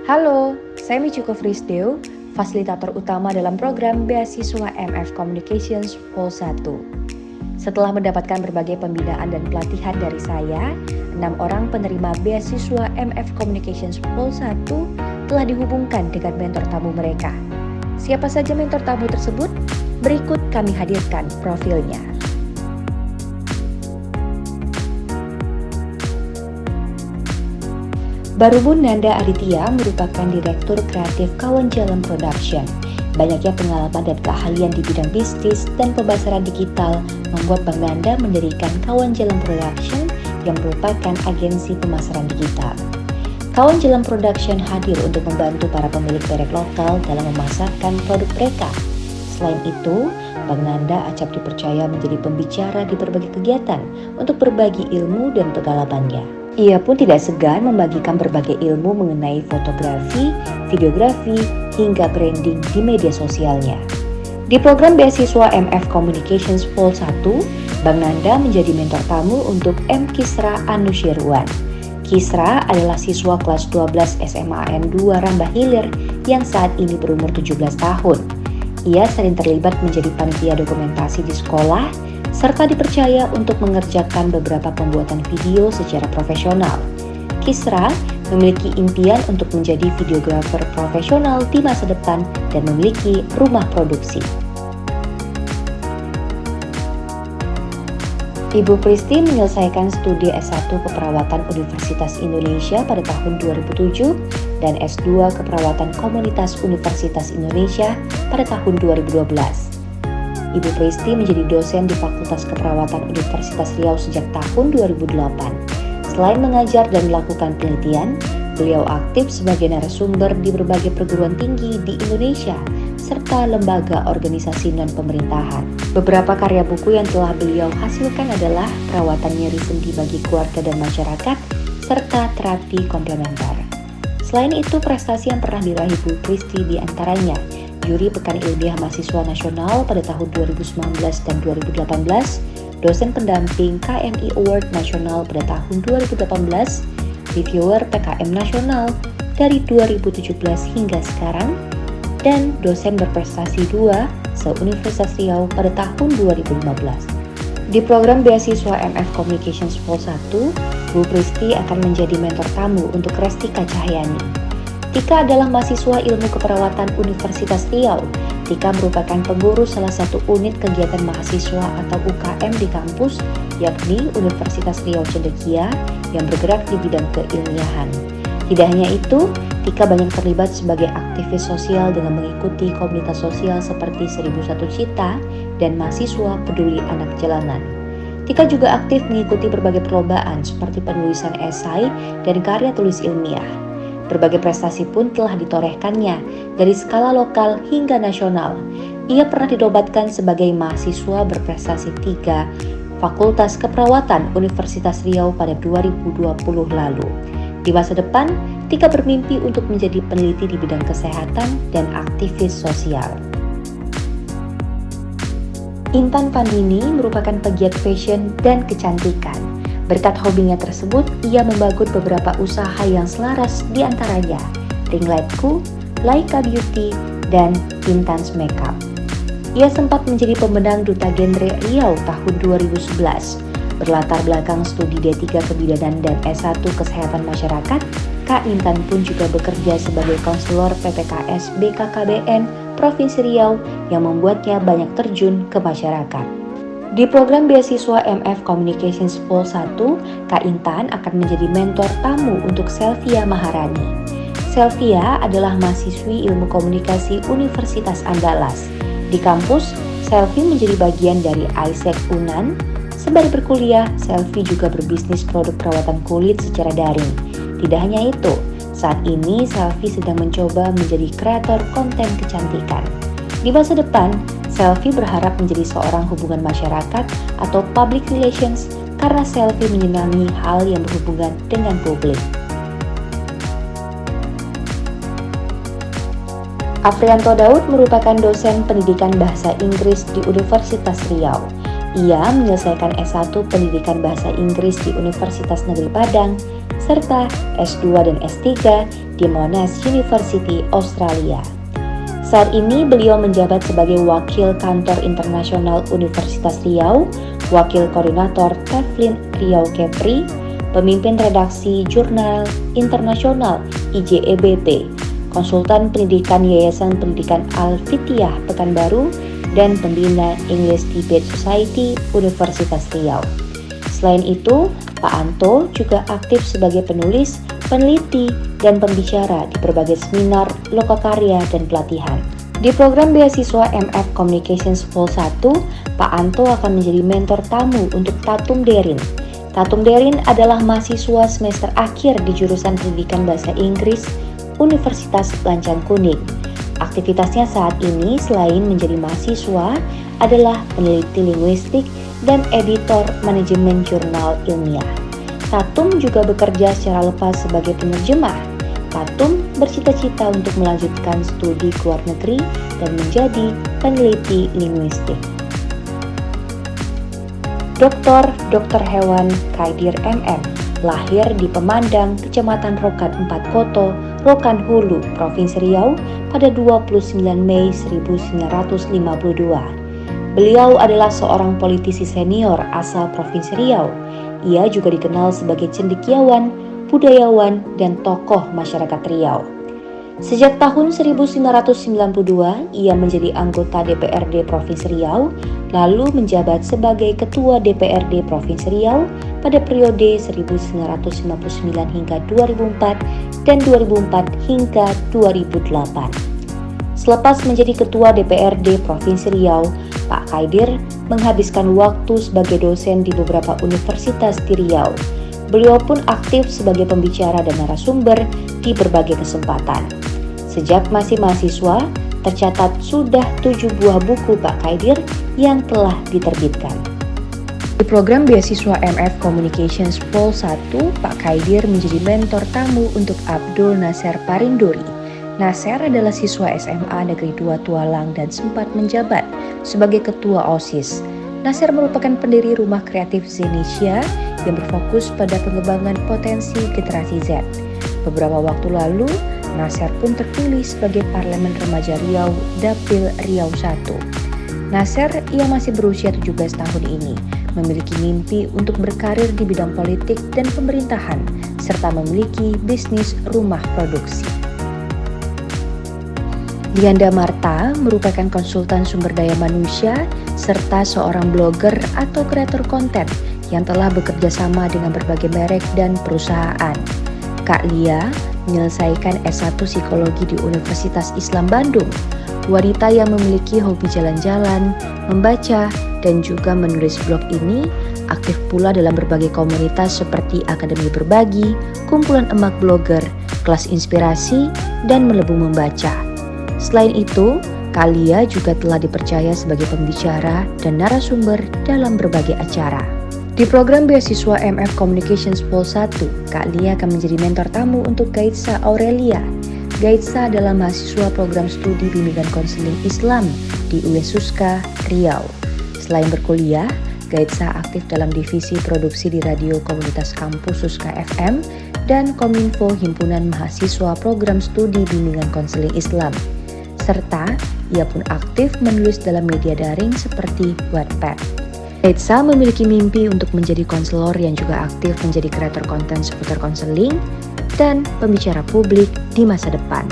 Halo, saya Michiko Frisdeo, fasilitator utama dalam program Beasiswa MF Communications Pol 1. Setelah mendapatkan berbagai pembinaan dan pelatihan dari saya, 6 orang penerima Beasiswa MF Communications Pol 1 telah dihubungkan dengan mentor tamu mereka. Siapa saja mentor tamu tersebut? Berikut kami hadirkan profilnya. Barubun Nanda Aditya merupakan Direktur Kreatif Kawan Jalan Production. Banyaknya pengalaman dan keahlian di bidang bisnis dan pemasaran digital membuat Bang Nanda mendirikan Kawan Jalan Production yang merupakan agensi pemasaran digital. Kawan Jalan Production hadir untuk membantu para pemilik merek lokal dalam memasarkan produk mereka. Selain itu, Bang Nanda acap dipercaya menjadi pembicara di berbagai kegiatan untuk berbagi ilmu dan pengalamannya. Ia pun tidak segan membagikan berbagai ilmu mengenai fotografi, videografi, hingga branding di media sosialnya. Di program Beasiswa MF Communications Pol 1, Bang Nanda menjadi mentor tamu untuk M. Kisra Anusyirwan. Kisra adalah siswa kelas 12 SMAN 2 Rambah Hilir yang saat ini berumur 17 tahun. Ia sering terlibat menjadi panitia dokumentasi di sekolah, serta dipercaya untuk mengerjakan beberapa pembuatan video secara profesional. Kisra memiliki impian untuk menjadi videografer profesional di masa depan dan memiliki rumah produksi. Ibu Pristi menyelesaikan studi S1 Keperawatan Universitas Indonesia pada tahun 2007 dan S2 Keperawatan Komunitas Universitas Indonesia pada tahun 2012. Ibu Pristi menjadi dosen di Fakultas Keperawatan Universitas Riau sejak tahun 2008. Selain mengajar dan melakukan penelitian, beliau aktif sebagai narasumber di berbagai perguruan tinggi di Indonesia serta lembaga organisasi non-pemerintahan. Beberapa karya buku yang telah beliau hasilkan adalah Perawatan Nyeri Sendi bagi Keluarga dan Masyarakat serta Terapi Komplementer. Selain itu, prestasi yang pernah diraih Ibu Pristi diantaranya Juri Pekan Ilmiah Mahasiswa Nasional pada tahun 2019 dan 2018, dosen pendamping KMI Award Nasional pada tahun 2018, reviewer PKM Nasional dari 2017 hingga sekarang, dan dosen berprestasi 2 se-Universitas Riau pada tahun 2015. Di program Beasiswa MF Communications Pol 1, Bu Pristi akan menjadi mentor tamu untuk Restika Cahyani. Tika adalah mahasiswa ilmu keperawatan Universitas Riau. Tika merupakan pengurus salah satu unit kegiatan mahasiswa atau UKM di kampus, yakni Universitas Riau Cendekia yang bergerak di bidang keilmiahan. Tidak hanya itu, Tika banyak terlibat sebagai aktivis sosial dengan mengikuti komunitas sosial seperti 1001 Cita dan Mahasiswa Peduli Anak Jalanan. Tika juga aktif mengikuti berbagai perlombaan seperti penulisan esai dan karya tulis ilmiah. Berbagai prestasi pun telah ditorehkannya dari skala lokal hingga nasional. Ia pernah dinobatkan sebagai mahasiswa berprestasi 3 Fakultas Keperawatan Universitas Riau pada 2020 lalu. Di masa depan, Tika bermimpi untuk menjadi peneliti di bidang kesehatan dan aktivis sosial. Intan Pandini merupakan pegiat fashion dan kecantikan. Berkat hobinya tersebut, ia membangun beberapa usaha yang selaras, diantaranya Ringlightku, Laika Beauty, dan Intan's Makeup. Ia sempat menjadi pemenang Duta Genre Riau tahun 2011. Berlatar belakang studi D3 Kebidanan dan S1 Kesehatan Masyarakat, Kak Intan pun juga bekerja sebagai konselor PPKS BKKBN Provinsi Riau yang membuatnya banyak terjun ke masyarakat. Di program Beasiswa MF Communications Pol 1, Kak Intan akan menjadi mentor tamu untuk Selvia Maharani. Selvia adalah mahasiswi ilmu komunikasi Universitas Andalas. Di kampus, Selvi menjadi bagian dari ISEC UNAN. Sembari berkuliah, Selvi juga berbisnis produk perawatan kulit secara daring. Tidak hanya itu, saat ini Selvi sedang mencoba menjadi kreator konten kecantikan. Di masa depan, Selvi berharap menjadi seorang hubungan masyarakat atau public relations karena Selvi menyenangi hal yang berhubungan dengan publik. Afrianto Daud merupakan dosen pendidikan bahasa Inggris di Universitas Riau. Ia menyelesaikan S1 Pendidikan Bahasa Inggris di Universitas Negeri Padang serta S2 dan S3 di Monash University, Australia. Saat ini beliau menjabat sebagai Wakil Kantor Internasional Universitas Riau, Wakil Koordinator Teflin Riau Kepri, Pemimpin Redaksi Jurnal Internasional IJEBT, Konsultan Pendidikan Yayasan Pendidikan Al-Fitiah Pekanbaru, dan Pembina English Debate Society Universitas Riau. Selain itu, Pak Anto juga aktif sebagai penulis, peneliti, dan pembicara di berbagai seminar, lokakarya, dan pelatihan. Di program beasiswa MF Communications Vol 1, Pak Anto akan menjadi mentor tamu untuk Tatum Derin. Tatum Derin adalah mahasiswa semester akhir di jurusan Pendidikan Bahasa Inggris Universitas Lancang Kuning. Aktivitasnya saat ini selain menjadi mahasiswa adalah peneliti linguistik dan editor manajemen jurnal ilmiah. Tatum juga bekerja secara lepas sebagai penerjemah. Tatum bercita-cita untuk melanjutkan studi ke luar negeri dan menjadi peneliti linguistik. Dr. Hewan Kaidir MM lahir di Pemandang, Kecamatan Rokan 4 Koto, Rokan Hulu, Provinsi Riau pada 29 Mei 1952. Beliau adalah seorang politisi senior asal Provinsi Riau. Ia juga dikenal sebagai cendekiawan, budayawan, dan tokoh masyarakat Riau. Sejak tahun 1992, ia menjadi anggota DPRD Provinsi Riau, lalu menjabat sebagai Ketua DPRD Provinsi Riau pada periode 1999 hingga 2004 dan 2004 hingga 2008. Selepas menjadi Ketua DPRD Provinsi Riau, Pak Kaidir menghabiskan waktu sebagai dosen di beberapa universitas di Riau. Beliau pun aktif sebagai pembicara dan narasumber di berbagai kesempatan. Sejak masih mahasiswa, tercatat sudah 7 buah buku Pak Kaidir yang telah diterbitkan. Di program beasiswa MF Communications Vol 1, Pak Kaidir menjadi mentor tamu untuk Abdul Nasser Parinduri. Nasser adalah siswa SMA Negeri 2 Tualang dan sempat menjabat sebagai Ketua OSIS. Nasser merupakan pendiri Rumah Kreatif Zenesia yang berfokus pada pengembangan potensi generasi Z. Beberapa waktu lalu, Nasser pun terpilih sebagai Parlemen Remaja Riau Dapil Riau 1. Nasser, ia masih berusia 17 tahun ini, memiliki mimpi untuk berkarir di bidang politik dan pemerintahan, serta memiliki bisnis rumah produksi. Lianda Marta merupakan konsultan sumber daya manusia serta seorang blogger atau kreator konten yang telah bekerja sama dengan berbagai merek dan perusahaan. Kak Lia menyelesaikan S1 Psikologi di Universitas Islam Bandung. Wanita yang memiliki hobi jalan-jalan, membaca, dan juga menulis blog ini aktif pula dalam berbagai komunitas seperti Akademi Berbagi, Kumpulan Emak Blogger, Kelas Inspirasi, dan Melebur Membaca. Selain itu, Kak Lia juga telah dipercaya sebagai pembicara dan narasumber dalam berbagai acara. Di program beasiswa MF Communications Vol 1, Kak Lia akan menjadi mentor tamu untuk Gaitsa Aurelia. Gaitsa adalah mahasiswa program studi bimbingan konseling Islam di UESUSKA Riau. Selain berkuliah, Gaitsa aktif dalam divisi produksi di radio komunitas kampus Suska FM dan Kominfo Himpunan Mahasiswa Program Studi Bimbingan Konseling Islam. Serta ia pun aktif menulis dalam media daring seperti Wattpad. Gaitsa memiliki mimpi untuk menjadi konselor yang juga aktif menjadi kreator konten seputar konseling dan pembicara publik di masa depan.